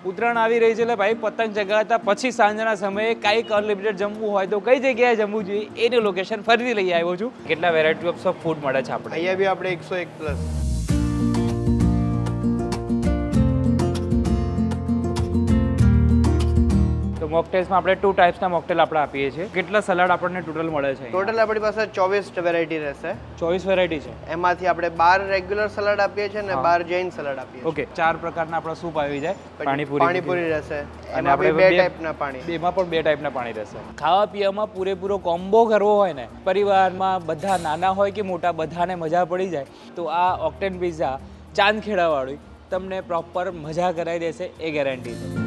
ઉત્તરાયણ આવી રહી છે એટલે ભાઈ પતંગ ચગાવતા પછી સાંજના સમયે કાંઈક અનલિમિટેડ જમવું હોય તો કઈ જગ્યાએ જમવું જોઈએ એનું લોકેશન ફરીથી લઈ આવ્યો છું. કેટલા વેરાયટી ઓફ ફૂડ મળે છે આપણે અહીંયા બી આપણે 101+. મોકટેલ્સમાં આપણે 2 ટાઈપ્સના મોકટેલ આપણે આપીએ છીએ. કેટલા સલાડ આપણને ટોટલ મળે છે? ટોટલ આપણી પાસે 24 વેરાયટી રહેશે. 24 વેરાયટી છે. એમાંથી આપણે 12 રેગ્યુલર સલાડ આપીએ છીએ અને 12 જૈન સલાડ આપીએ છીએ. ઓકે, 4 પ્રકારના આપણા સૂપ આવી જાય. પાણીપુરી રહેશે અને આપણે 2 ટાઈપના પાણી. બેમાં પણ 2 ટાઈપના પાણી રહેશે. ખાવા પીવામાં પૂરેપૂરો કોમ્બો કરવો હોય ને, પરિવારમાં બધા નાના હોય કે મોટા બધાને મજા પડી જાય તો આ ઓક્ટેન પિઝા ચાંદખેડાવાળી તમને પ્રોપર મજા કરાવી દેશે, એ ગેરંટી છે.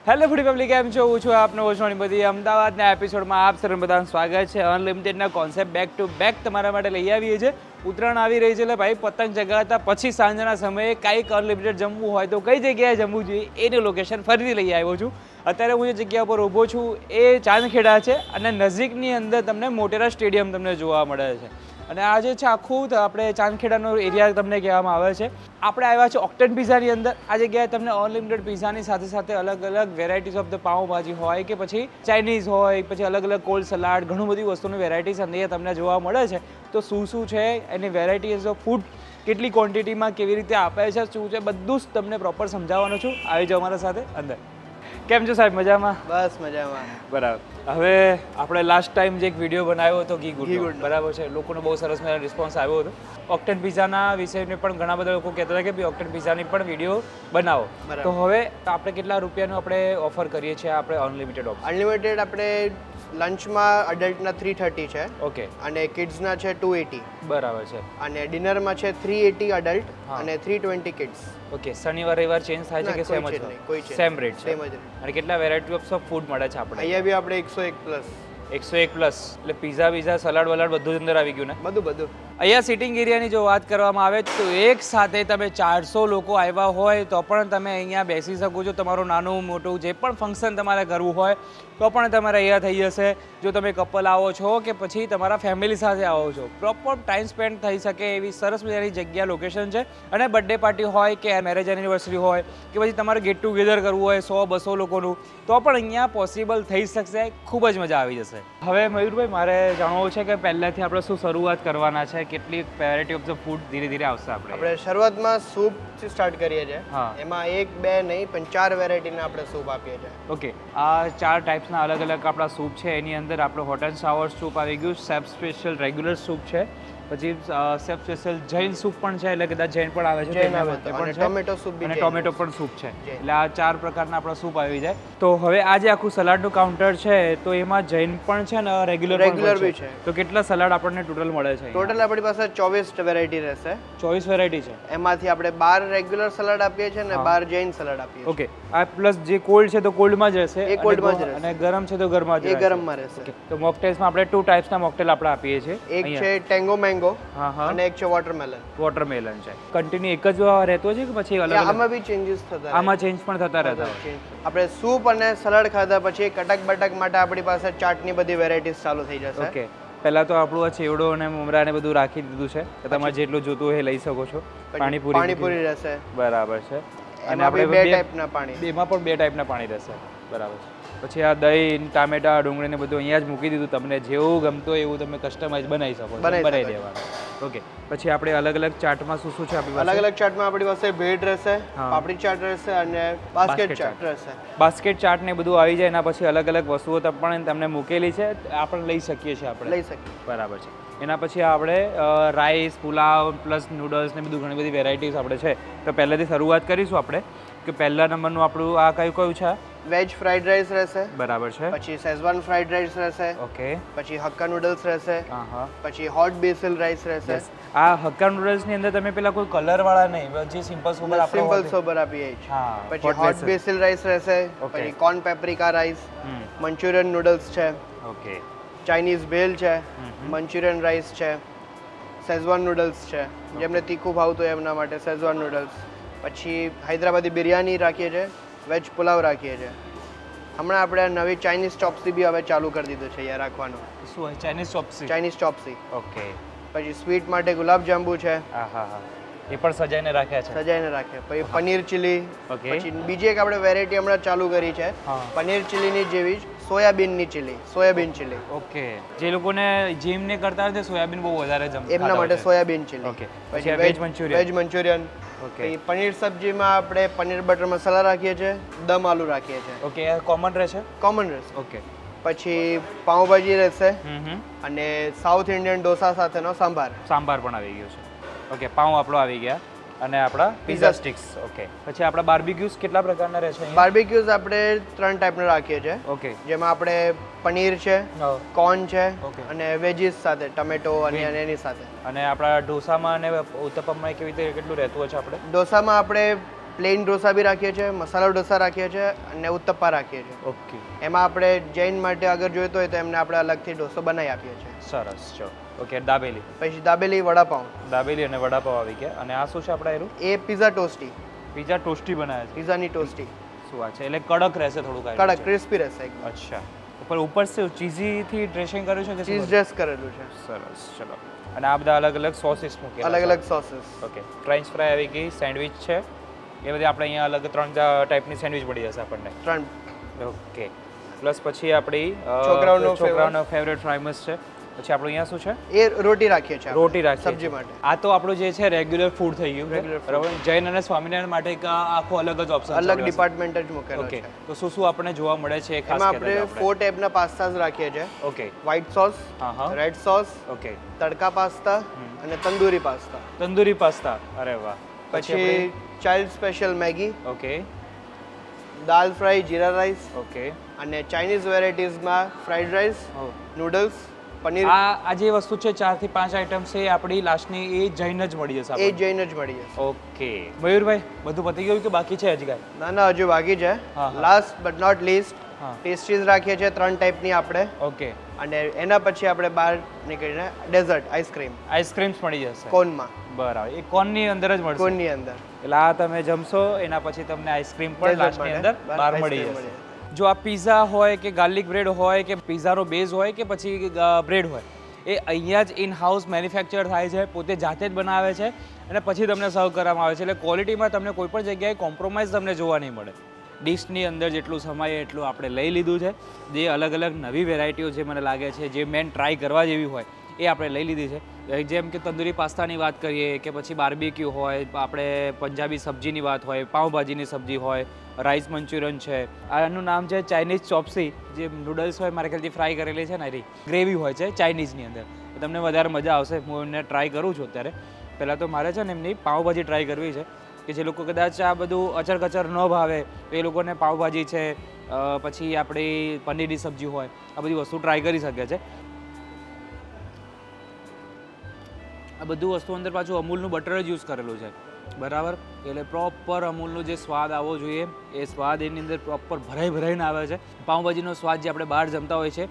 હેલો ફૂડી પબ્લિક, કેમ છો? હું છું આપનો ઓછવાની બધી અમદાવાદના એપિસોડમાં આપ સર્વ બધાનું સ્વાગત છે. અનલિમિટેડના કોન્સેપ્ટ બેક ટુ બેક તમારા માટે લઈ આવીએ છીએ. ઉત્તરાયણ આવી રહી છે એટલે ભાઈ પતંગ ચગાવતા પછી સાંજના સમયે કાંઈક અનલિમિટેડ જમવું હોય તો કઈ જગ્યાએ જમવું જોઈએ એનું લોકેશન ફરીથી લઈ આવ્યો છું. અત્યારે હું જે જગ્યા પર ઊભો છું એ ચાંદખેડા છે અને નજીકની અંદર તમને મોટેરા સ્ટેડિયમ તમને જોવા મળે છે. અને આ જે છે આખું આપણે ચાંદખેડાનો એરિયા તમને કહેવામાં આવે છે. આપણે આવ્યા છે ઓક્ટેન પિઝાની અંદર. આ જગ્યાએ તમને અનલિમિટેડ પિઝાની સાથે સાથે અલગ અલગ વેરાયટીઝ ઓફ ધ પાઉંભાજી હોય કે પછી ચાઇનીઝ હોય, પછી અલગ અલગ કોલ્ડ સલાડ, ઘણું બધી વસ્તુની વેરાયટીઝ અહીંયા તમને જોવા મળે છે. તો શું છે એની વેરાયટીઝ ઓફ ફૂડ, કેટલી ક્વોન્ટિટીમાં કેવી રીતે આપે છે, શું છે, બધું જ તમને પ્રોપર સમજાવવાનું છું. આવી જાઓ અમારા સાથે અંદર. કેમ છો સાહેબ? મજામાં? બસ મજામાં. બરાબર. હવે આપણે લાસ્ટ ટાઈમ જે એક વિડીયો બનાવ્યો હતો ઘી ગુડ, બરાબર છે, લોકોનો બહુ સરસ મજાનો રિસ્પોન્સ આવ્યો હતો. ઓક્ટેન પિઝાના વિષયને પણ ઘણા બધા લોકો કહેતા હતા કે ભાઈ ઓક્ટેન પિઝાની પણ વિડીયો બનાવો. તો હવે આપણે કેટલા રૂપિયાનું આપણે ઓફર કરીએ છીએ? આપણે અનલિમિટેડ ઓફર. અનલિમિટેડ આપણે લંચમાં અડલ્ટના 330 છે. ઓકે. અને કિડ્સના છે 280. બરાબર છે. અને ડિનરમાં છે 380 અડલ્ટ અને 320 કિડ્સ. ઓકે. શનિવાર રવિવાર ચેન્જ થાય છે કે સેમ જ? સેમ રેટ છે. અને કેટલા વેરાયટી ઓફ ફૂડ મળે છે આપણે? અહીંયા બી આપણે 101+. 101+. એટલે પીઝા બીઝા સલાડ વલાડ બધું જ અંદર આવી ગયું ને? બધું. અહીંયા સિટિંગ એરિયાની જો વાત કરવામાં આવે તો એક સાથે તમે 400 લોકો આવ્યા હોય તો પણ તમે અહીંયા બેસી શકો છો. તમારું નાનું મોટું જે પણ ફંક્શન તમારે કરવું હોય તો પણ તમારે અહીંયા થઈ જશે. જો તમે કપલ આવો છો કે પછી તમારા ફેમિલી સાથે આવો છો, પ્રોપર ટાઈમ સ્પેન્ડ થઈ શકે એવી સરસ મજાની જગ્યા, લોકેશન છે. અને બર્થડે પાર્ટી હોય કે મેરેજ એનિવર્સરી હોય કે પછી તમારે ગેટ ટુગેધર કરવું હોય 100-200 લોકોનું તો પણ અહીંયા પોસિબલ થઈ શકશે. ખૂબ જ મજા આવી જશે. હવે મયુરભાઈ, મારે જાણવું છે કે પહેલાંથી આપણે શું શરૂઆત કરવાના છે? કેટલી વેરાયટી ઓફ ધ ફૂડ ધીરે ધીરે આવશે? આપણે શરૂઆતમાં સૂપથી સ્ટાર્ટ કરીએ છીએ. એમાં 1 2 નહીં પણ 4 વેરાયટીના આપણે સૂપ આપીએ છીએ. ઓકે. આ 4 ટાઈપ્સના અલગ અલગ આપણા સૂપ છે. એની અંદર આપણો હોટ એન્ડ સાવર સૂપ આવી ગયું, શેફ સ્પેશિયલ રેગ્યુલર સૂપ છે, પછી શેફ સ્પેશિયલ જૈન સૂપ પણ છે, એટલે કદાચ જૈન પણ આવે છે, અને ટોમેટો સૂપ અને ટોમેટો પણ સૂપ છે. એટલે આ 4 પ્રકારના આપણા સૂપ આવી જાય. તો હવે આ જે આખું સલાડનું કાઉન્ટર છે તો એમાં જૈન પણ છે ને રેગ્યુલર બી છે. તો કેટલા સલાડ આપણને ટોટલ મળે છે? ટોટલ આપણી પાસે 24 વેરાયટી રહેશે. 24 વેરાયટી છે. એમાંથી આપણે 12 રેગ્યુલર સલાડ આપીએ છીએ અને 12 જૈન સલાડ આપીએ છીએ. ઓકે. આ પ્લસ જે કોલ્ડ છે તો કોલ્ડમાં જ રહેશે, એ કોલ્ડમાં જ રહેશે, અને ગરમ છે તો ગરમમાં જ રહેશે. એ ગરમમાં રહેશે. તો મોકટેલ્સમાં આપણે 2 ટાઈપ્સના મોકટેલ આપણે આપીએ છીએ. એક છે ટેંગો મેંગો અને એક છે વોટરમેલન છે. કન્ટિન્યુ એક જ રહેતો છે કે પછી અલગ? આમાં બી ચેન્જીસ થતા, આમાં ચેન્જ પણ થતા રહેતા. આપણે સૂપ અને સલાડ ખાધા પછી કટક બટક માટે આપણી પાસે ચાટની બધી વેરાયટીઝ ચાલુ થઈ જશે. ઓકે. પહેલા તો આપણું આ ચેવડો અને મમરા ને બધું રાખી દીધું છે કે તમારે જેટલું જોતું હોય એ લઈ શકો છો. પાણીપુરી રહેશે. બરાબર છે. અને આપણે 2 ટાઈપના પાણી. બેમાં પણ 2 ટાઈપના પાણી રહેશે. બરાબર છે. પછી આ દહીં, ટામેટા, ડુંગળી ને બધું અહીંયા જ મૂકી દીધું. તમને જેવું ગમતું હોય એવું તમે કસ્ટમાઇઝ બનાવી શકો છો, બનાવી દેવાનું. ઓકે. પછી આપણે અલગ અલગ ચાટમાં શું શું છે આપણી પાસે? અલગ અલગ ચાટમાં આપણી પાસે ભેળ રહેશે, પાપડી ચાટ રહેશે અને બાસ્કેટ ચાટ રહેશે. બાસ્કેટ ચાટ ને બધું આવી જાય. એના પછી અલગ અલગ વસ્તુઓ પણ તમને મૂકેલી છે, આપણે લઈ શકીએ છીએ. આપણે લઈ શકીએ. બરાબર છે. એના પછી આપણે રાઈસ, પુલાવ પ્લસ નૂડલ્સ ને બધું ઘણી બધી વેરાયટીઝ આપણે છે. તો પહેલેથી શરૂઆત કરીશું આપણે કે પહેલા નંબરનું આપણું આ કયું છે? વેજ ફ્રાઈડ રાઈસ રહેશે. બરાબર છે. પછી શેઝવાન ફ્રાઈડ રાઈસ રહેશે. ઓકે. પછી હક્કા નૂડલ્સ રહેશે. પછી હોટ બેસિલ રાઈસ રહેશે. આ હક્કા નૂડલ્સ ની અંદર તમે પેલા કોઈ કલર વાળા નહીં, જે સિમ્પલ સોબર આપણે સિમ્પલ સોબર આપીએ છીએ. પછી હોટ બેસિલ રાઈસ રહેશે. પછી corn paprika rice, Manchurian noodles છે. ઓકે. ચાઇનીઝ ભેલ છે, મંચુરિયન રાઈસ છે, શેઝવાન નૂડલ્સ છે, જેમને તીખું ભાવતું હોય એમના માટે શેઝવાન નૂડલ્સ. પછી હૈદરાબાદી બિરયાની રાખીએ છીએ, વેજ પુલાવ રાખીએ છીએ. હમણાં આપણે નવી ચાઇનીઝ ચોપ્સી બી હવે ચાલુ કરી દીધું છે અહીંયા રાખવાનું. શું હોય ચાઇનીઝ ચોપ્સી? ચાઇનીઝ ચોપ્સી. ઓકે. પછી સ્વીટ માટે ગુલાબજાંબુ છે. હા હા હા, એ પણ સજાઈને રાખ્યા છે. સજાઈને રાખ્યા. પછી પનીર ચીલી. ઓકે. પછી બીજી એક આપણે વેરાયટી હમણાં ચાલુ કરી છે પનીર ચીલીની જેવી જ સોયાબીનની ચીલી, સોયાબીન ચીલી. ઓકે. જે લોકોને જીમ ને કરતા હોય સોયાબીન બહુ વધારે જમતા એમના માટે સોયાબીન ચીલી. ઓકે. પછી veg Manchurian. Veg Manchurian. Okay. પછી પનીર સબ્જીમાં આપણે પનીર બટર મસાલા રાખીએ છીએ, દમ આલુ રાખીએ છીએ. ઓકે, આ કોમન રહેશે? કોમન રહેશે. ઓકે. પછી પાઉંભાજી રહેશે હમ. અને સાઉથ ઇન્ડિયન ઢોસા સાથેનો સાંભાર. સાંભાર પણ આવી ગયો છે. ઓકે, પાઉં આપણો આવી ગયા અને આપણા પિઝા સ્ટિક્સ. ઓકે. પછી આપણા બાર્બીક્યુઝ કેટલા પ્રકારના રહેશે? બાર્બીક્યુઝ આપણે 3 ટાઈપના રાખીએ છીએ. ઓકે. જેમાં આપણે પનીર છે, કોર્ન છે અને વેજીસ સાથે ટમેટો અને એની સાથે. અને આપણા ઢોસામાં અને ઉત્તપમમાં કેવી રીતે કેટલું રહેતું હોય છે આપણે? ઢોસામાં આપણે પ્લેન ઢોસા બી રાખીએ છીએ, મસાલા ઢોસા રાખીએ છીએ અને ઉત્તપ્પા રાખીએ છીએ. ઓકે. એમાં આપણે જૈન માટે અગર જોઈતો હોય તો એમને આપણે અલગથી ઢોસો બનાવી આપીએ છીએ. સરસ. ચલો. ઓકે. દાબેલી. પછી દાબેલી, વડાપાઉં. દાબેલી અને વડાપાઉં આવી ગયા. અને આ શું છે આપણા એનું? એ પિઝા ટોસ્ટી. પિઝા ટોસ્ટી બનાવે છે? પિઝાની ટોસ્ટી. શું વાત છે? એટલે કડક રહેશે થોડું? કડક ક્રિસ્પી રહેશે એકદમ. અચ્છા. ઉપર से ચીઝીથી ડ્રેસિંગ કર્યું છે કે ચીઝ ડ્રેસ કરેલું છે. સરસ. ચલો. અને આ બધા અલગ અલગ સોસીસ મૂકેલા. અલગ અલગ સોસીસ. ઓકે. ફ્રેન્ચ ફ્રાય આવી ગઈ, સેન્ડવિચ છે, એ બધી આપણે અહીંયા અલગ 3 ટાઈપની સેન્ડવિચ મળી જશે આપણને. 3. ઓકે. પ્લસ પછી આપણી છોકરાઓનો ફેવરેટ ફ્રાઈમસ છે. પછી આપણું અહીંયા શું છે? એ રોટી રાખીએ છીએ. રોટી રાખીએ સબ્જી માટે. આ તો આપણું જે છે રેગ્યુલર ફૂડ થઈ ગયું. બરાબર. જૈન અને સ્વામિનારાયણ માટે એક આખો અલગ જ ઓપ્શન, અલગ ડિપાર્ટમેન્ટ જ મૂકેલો છે. ઓકે. તો શું શું આપણને જોવા મળે છે ખાસ એમાં આપણે 4 ટાઈપના પાસ્તાસ રાખીએ છીએ. Okay. White sauce, red sauce, okay, tadka pasta અને તંદૂરી પાસ્તા. તંદૂરી પાસ્તા. અરે વાહ. પછી child special Maggi. Okay. Dal fry, jeera rice. Okay. અને ચાઇનીઝ વેરાયટીઝમાં ફ્રાઈડ રાઈસ, નૂડલ્સ, પનીર. આ જે વસ્તુ છે 4 થી 5 આઈટમ છે એ આપણી લાસ્ટની એ જૈન જ મળી જશે? એ જૈન જ મળી જશે. ઓકે. મયુરભાઈ, બધું પતી ગયું કે બાકી છે હજી કાંઈ? ના ના, હજુ બાકી છે. Last but not least pastries રાખીએ છીએ 3 ટાઈપની આપણે. ઓકે. અને એના પછી આપણે બહાર નીકળીને ડેઝર્ટ આઈસ્ક્રીમ. આઈસ્ક્રીમ્સ મળી જશે કોનમાં. બરાબર. એ કોનની અંદર જ મળશે? કોનની અંદર. એટલે આ તમે જમશો એના પછી તમને આઈસ્ક્રીમ પણ લાસ્ટની અંદર બહાર મળી જશે. જો આ પિઝા હોય કે ગાર્લિક બ્રેડ હોય કે પિઝાનો બેઝ હોય કે પછી બ્રેડ હોય, એ અહીંયા જ ઇન હાઉસ મેન્યુફેક્ચર થાય છે, પોતે જાતે જ બનાવે છે અને પછી તમને સર્વ કરવામાં આવે છે. એટલે ક્વોલિટીમાં તમને કોઈ પણ જગ્યાએ કોમ્પ્રોમાઇઝ તમને જોવા નહીં મળે. ડિશની અંદર જેટલું સમાય એટલું આપણે લઈ લીધું છે. જે અલગ અલગ નવી વેરાયટીઓ જે મને લાગે છે જે મેન ટ્રાય કરવા જેવી હોય એ આપણે લઈ લીધી છે. જેમ કે તંદૂરી પાસ્તાની વાત કરીએ કે પછી બાર્બીક્યુ હોય, આપણે પંજાબી સબ્જીની વાત હોય, પાઉંભાજીની સબ્જી હોય, રાઈસ મંચુરિયન છે, આનું નામ છે ચાઇનીઝ ચોપ્સી. જે નૂડલ્સ હોય મારા ખ્યાલથી ફ્રાય કરેલી છે ને, એની ગ્રેવી હોય છે ચાઇનીઝની અંદર. તમને વધારે મજા આવશે. હું એમને ટ્રાય કરું છું અત્યારે. પહેલાં તો મારે છે ને એમની પાઉંભાજી ટ્રાય કરવી છે કે જે લોકો કદાચ આ બધું અચર કચર ન ભાવે તો એ લોકોને પાઉંભાજી છે, પછી આપણી પનીરની સબ્જી હોય, આ બધી વસ્તુ ટ્રાય કરી શકે છે. આ બધું વસ્તુ અંદર પાછું અમૂલનું બટર જ યુઝ કરેલું છે. બરાબર. એટલે પ્રોપર અમૂલનો જે સ્વાદ આવવો જોઈએ એ સ્વાદ એની અંદર પ્રોપર ભરાઈને આવે છે. પાઉંભાજીનો સ્વાદ જે આપણે બહાર જમતા હોય છે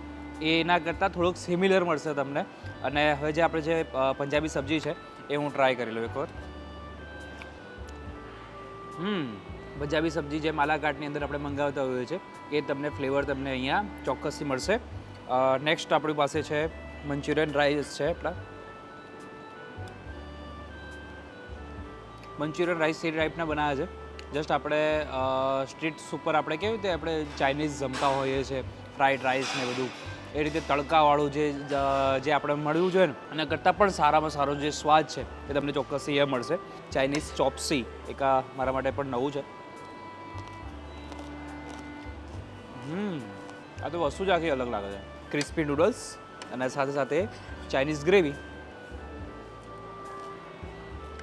એના કરતાં થોડોક સિમિલર મળશે તમને. અને હવે જે આપણે જે પંજાબી સબ્જી છે એ હું ટ્રાય કરી લઉં એક વખત. પંજાબી સબ્જી જે માલાકાટની અંદર આપણે મંગાવતા હોઈએ છીએ એ તમને ફ્લેવર તમને અહીંયા ચોક્કસથી મળશે. નેક્સ્ટ આપણી પાસે છે મંચુરિયન રાઈસ છે. આપણા મંચુરિયન રાઈસ એ ટાઈપના બનાવે છે. જસ્ટ આપણે સ્ટ્રીટ ઉપર આપણે કેવી રીતે આપણે ચાઇનીઝ જમતા હોઈએ છીએ, ફ્રાઈડ રાઈસ ને બધું, એ રીતે તડકાવાળું જે આપણે મળવું જોઈએ ને એના કરતાં પણ સારામાં સારો જે સ્વાદ છે એ તમને ચોક્કસથી એ મળશે. ચાઇનીઝ ચોપ્સી એક આ મારા માટે પણ નવું છે. આ તો વસ્તુ જ આખી અલગ લાગે છે. ક્રિસ્પી નૂડલ્સ અને સાથે સાથે ચાઇનીઝ ગ્રેવી.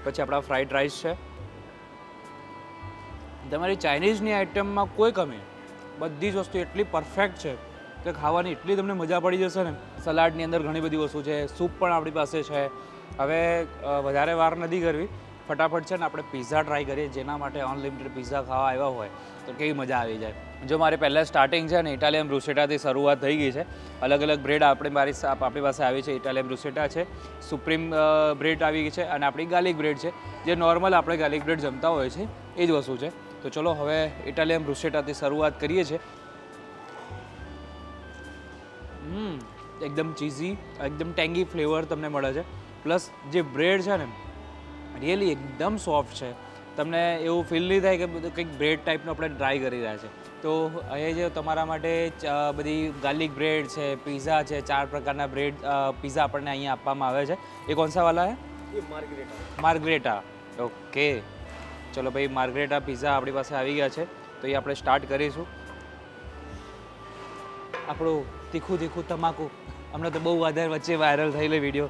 પછી આપણા ફ્રાઈડ રાઈસ છે. તમારી ચાઇનીઝની આઇટમમાં કોઈ કમી નહીં. બધી જ વસ્તુ એટલી પરફેક્ટ છે કે ખાવાની એટલી તમને મજા પડી જશે ને. સલાડની અંદર ઘણી બધી વસ્તુ છે, સૂપ પણ આપણી પાસે છે. હવે વધારે વાર નથી કરવી, ફટાફટ છે ને આપણે પિઝા ટ્રાય કરીએ. જેના માટે અનલિમિટેડ પિઝા ખાવા આવ્યા હોય તો કેવી મજા આવી જાય. જો મારે પહેલાં સ્ટાર્ટિંગ છે ને ઇટાલિયન બ્રુસેટાથી શરૂઆત થઈ ગઈ છે. અલગ અલગ બ્રેડ આપણી પાસે આવી છે. ઇટાલિયન બ્રુસેટા છે, સુપ્રીમ બ્રેડ આવી ગઈ છે અને આપણી ગાર્લિક બ્રેડ છે. જે નોર્મલ આપણે ગાર્લિક બ્રેડ જમતા હોય છે એ જ વસ્તુ છે. તો ચલો હવે ઇટાલિયન બ્રુસેટાથી શરૂઆત કરીએ છીએ. એકદમ ચીઝી, એકદમ ટેંગી ફ્લેવર તમને મળે છે. પ્લસ જે બ્રેડ છે ને રિયલી એકદમ સોફ્ટ છે. તમને એવું ફીલ નહીં થાય કે કંઈક બ્રેડ ટાઈપનું આપણે ટ્રાય કરી રહ્યા છે. તો અહીંયા જે તમારા માટે બધી ગાર્લિક બ્રેડ છે, પીઝા છે, 4 પ્રકારના બ્રેડ પીઝા આપણને અહીંયા આપવામાં આવે છે. એ કોણ સા વાલા હે? માર્ગરેટા. ઓકે, ચલો ભાઈ, માર્ગરેટા પીઝા આપણી પાસે આવી ગયા છે. તો એ આપણે સ્ટાર્ટ કરીશું. આપણું તીખું તમાકુ હમણાં તો બહુ વધારે વચ્ચે વાયરલ થયેલો વિડીયો,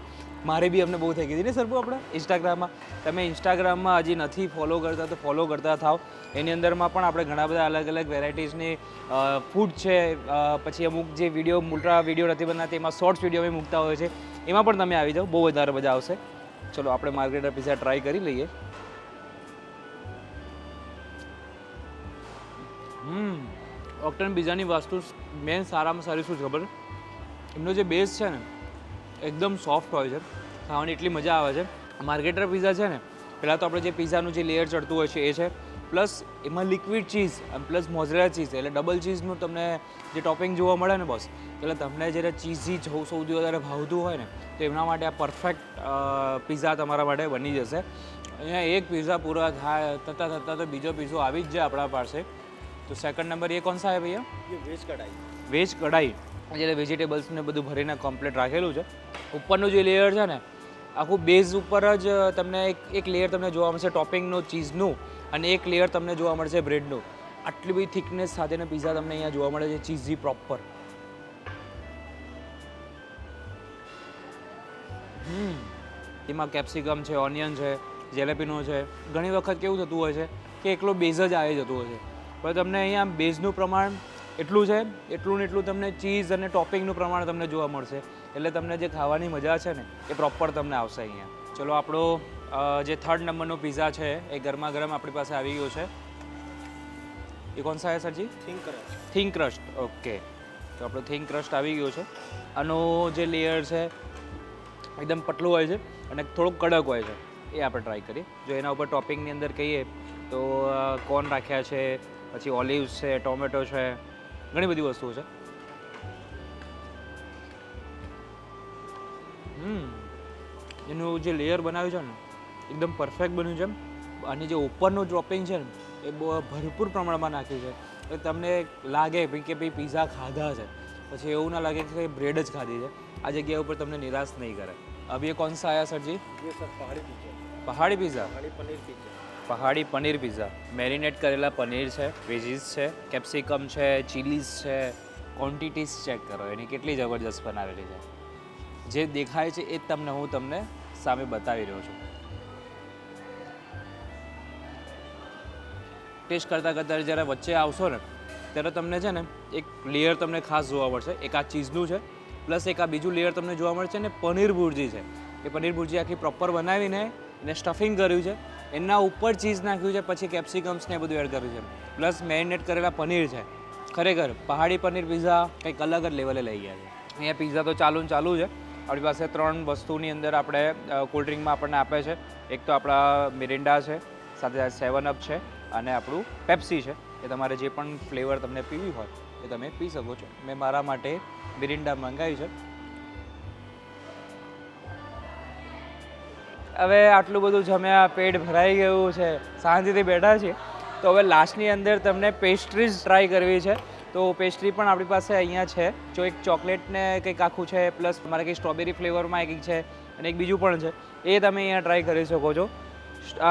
મારે બી અમને બહુ થઈ ગઈ હતી ને સરપુ આપણે ઇન્સ્ટાગ્રામમાં. તમે ઇન્સ્ટાગ્રામમાં હજી નથી ફોલો કરતા તો ફોલો કરતા થાવ. એની અંદરમાં પણ આપણે ઘણા બધા અલગ અલગ વેરાયટીઝની ફૂડ છે. પછી અમુક જે વિડીયો મોટા વિડીયો નથી બનાવતા એમાં શોર્ટ્સ વિડીયો અમે મૂકતા હોય છે, એમાં પણ તમે આવી જાઓ, બહુ વધારે મજા આવશે. ચલો આપણે માર્ગરેટા પીઝા ટ્રાય કરી લઈએ. ઓક્ટેન પીઝાની વસ્તુ મેન સારામાં સારી શું છે ખબર? એમનો જે બેઝ છે ને એકદમ સોફ્ટ હોય છે, ખાવાની એટલી મજા આવે છે. માર્ગરેટા પીઝા છે ને, પહેલાં તો આપણે જે પીઝાનું જે લેયર ચડતું હોય છે એ છે, પ્લસ એમાં લિક્વિડ ચીઝ અને પ્લસ મોઝરેલા ચીઝ, એટલે ડબલ ચીઝનું તમને જે ટોપિંગ જોવા મળે ને બોસ, એટલે તમને જ્યારે ચીઝી સૌથી વધારે ભાવતું હોય ને તો એમના માટે આ પરફેક્ટ પીઝા તમારા માટે બની જશે. અહીંયા એક પીઝા પૂરા થાય થતાં તો બીજો પીઝો આવી જ જાય આપણા પાસે. તો સેકન્ડ નંબર એ કોણ સા હે ભૈયા? વેજ કઢાઈ. વેજ કઢાઈ, એટલે વેજીટેબલ્સને બધું ભરીને કમ્પ્લીટ રાખેલું છે. ઉપરનું જે લેયર છે ને આખું બેઝ ઉપર જ તમને એક લેયર તમને જોવા મળશે ટોપિંગનું ચીઝનું, અને એક લેયર તમને જોવા મળશે બ્રેડનું. આટલી બધી થિકનેસ સાથેનો પીઝા તમને અહીંયા જોવા મળે છે, ચીઝી પ્રોપર. એમાં કેપ્સિકમ છે, ઓનિયન છે, જેલેપિનો છે. ઘણી વખત કેવું થતું હોય છે કે એકલો બેઝ જ આવી જતું હોય છે, પણ તમને અહીંયા બેઝનું પ્રમાણ એટલું છે, એટલું ને એટલું તમને ચીઝ અને ટોપિંગનું પ્રમાણ તમને જોવા મળશે. એટલે તમને જે ખાવાની મજા છે ને એ પ્રોપર તમને આવશે અહીંયા. ચલો આપણો જે 3rd નંબરનો પીઝા છે એ ગરમા ગરમ આપણી પાસે આવી ગયો છે. એ કોણ સા હે સરજી? Think crust. ઓકે, તો આપણો થિંક ક્રસ્ટ આવી ગયો છે. આનો જે લેયર છે એકદમ પતલું હોય છે અને થોડુંક કડક હોય છે. એ આપણે ટ્રાય કરીએ. જો એના ઉપર ટોપિંગની અંદર કહીએ તો કોર્ન રાખ્યા છે, પછી ઓલિવ્સ છે, ટોમેટો છે, ઘણી બધી વસ્તુઓ છે. એનું જે લેયર બનાવ્યું છે ને એકદમ પરફેક્ટ બન્યું છે. અને જે ઉપરનું ટોપિંગ છે ને એ બહુ ભરપૂર પ્રમાણમાં નાખ્યું છે. એટલે તમને લાગે કે ભાઈ પીઝા ખાધા છે, પછી એવું ના લાગે કે બ્રેડ જ ખાધી છે. આ જગ્યા ઉપર તમને નિરાશ નહીં કરે. अब ये कौन सा आया सर जी? ये सर पहाड़ी पिज्जा. पहाड़ी पिज़्ज़ा. पहाड़ी पनीर पिज्जा. પહાડી પનીર પિઝા. મેરિનેટ કરેલા પનીર છે, વેજીસ છે, કેપ્સિકમ છે, ચીલીઝ છે. ક્વોન્ટિટીઝ ચેક કરો એની કેટલી જબરજસ્ત બનાવેલી છે. જે દેખાય છે એ જ હું તમને સામે બતાવી રહ્યો છું. ટેસ્ટ કરતાં જ્યારે વચ્ચે આવશો ને ત્યારે તમને છે ને એક લેયર તમને ખાસ જોવા મળશે. એક આ ચીઝનું છે, પ્લસ એક આ બીજું લેયર તમને જોવા મળશે ને પનીર ભુરજી છે. એ પનીર ભુરજી આખી પ્રોપર બનાવીને એને સ્ટફિંગ કર્યું છે, એના ઉપર ચીઝ નાખ્યું છે, પછી કેપ્સિકમ્સ ને બધું એડ કર્યું છે, પ્લસ મેરિનેટ કરેલા પનીર છે. ખરેખર પહાડી પનીર પિઝા કંઈક અલગ જ લેવલે લઈ ગયા છે. અહીંયા પિઝા તો ચાલુ છે. આપણી પાસે 3 વસ્તુની અંદર આપણે કોલ્ડ ડ્રિંકમાં આપણને આપે છે. એક તો આપણા મિરિન્ડા છે, સાથે 7 અપ છે, અને આપણું પેપ્સી છે. એ તમારે જે પણ ફ્લેવર તમને પીવી હોય એ તમે પી શકો છો. મેં મારા માટે મિરિન્ડા મંગાવી છે. હવે આટલું બધું જમ્યા, પેટ ભરાઈ ગયું છે, શાંતિથી બેઠા છીએ, તો હવે લાસ્ટની અંદર તમને પેસ્ટ્રીઝ ટ્રાય કરવી છે. તો પેસ્ટ્રી પણ આપણી પાસે અહીંયા છે. જો એક ચોકલેટને કંઈક આખું છે, પ્લસ તમારે કંઈક સ્ટ્રોબેરી ફ્લેવરમાં એક છે, અને એક બીજું પણ છે, એ તમે અહીંયા ટ્રાય કરી શકો છો.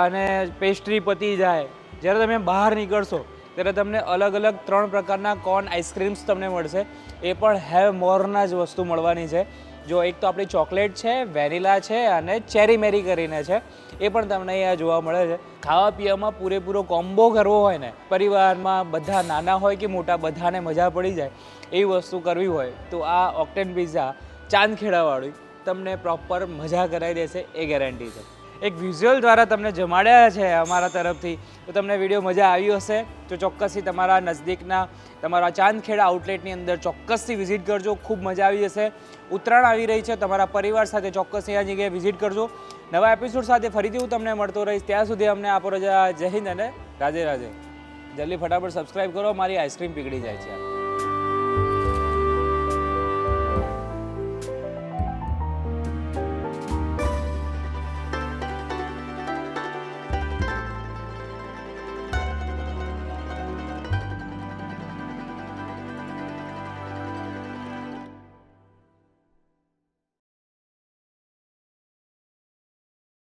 અને પેસ્ટ્રી પતી જાય, જ્યારે તમે બહાર નીકળશો ત્યારે તમને અલગ અલગ 3 પ્રકારના કોર્ન આઈસ્ક્રીમ્સ તમને મળશે. એ પણ હેવ મોરના જ વસ્તુ મળવાની છે. જો એક તો આપણી ચોકલેટ છે, વેનીલા છે, અને ચેરી મેરી કરીને છે, એ પણ તમને અહીંયા જોવા મળે છે. ખાવા પીવામાં પૂરેપૂરો કોમ્બો કરવો હોય ને, પરિવારમાં બધા નાના હોય કે મોટા બધાને મજા પડી જાય એવી વસ્તુ કરવી હોય તો આ ઓક્ટેન પિઝા ચાંદખેડાવાળી તમને પ્રોપર મજા કરાવી દેશે, એ ગેરંટી છે. એક વિઝ્યુઅલ દ્વારા તમને જમાડ્યા છે અમારા તરફથી, તો તમને વિડીયો મજા આવી હશે તો ચોક્કસથી તમારા નજદીકના તમારા ચાંદખેડા આઉટલેટની અંદર ચોક્કસથી વિઝિટ કરજો. ખૂબ મજા આવી જશે. ઉત્તરાયણ આવી રહી છે, તમારા પરિવાર સાથે ચોક્કસથી આ જગ્યાએ વિઝિટ કરજો. નવા એપિસોડ સાથે ફરીથી હું તમને મળતો રહીશ. ત્યાં સુધી અમને આપો રજા. જય હિન્દ અને રાધે રાધે. જલ્દી ફટાફટ સબસ્ક્રાઈબ કરો, મારી આઈસ્ક્રીમ પીગળી જાય છે.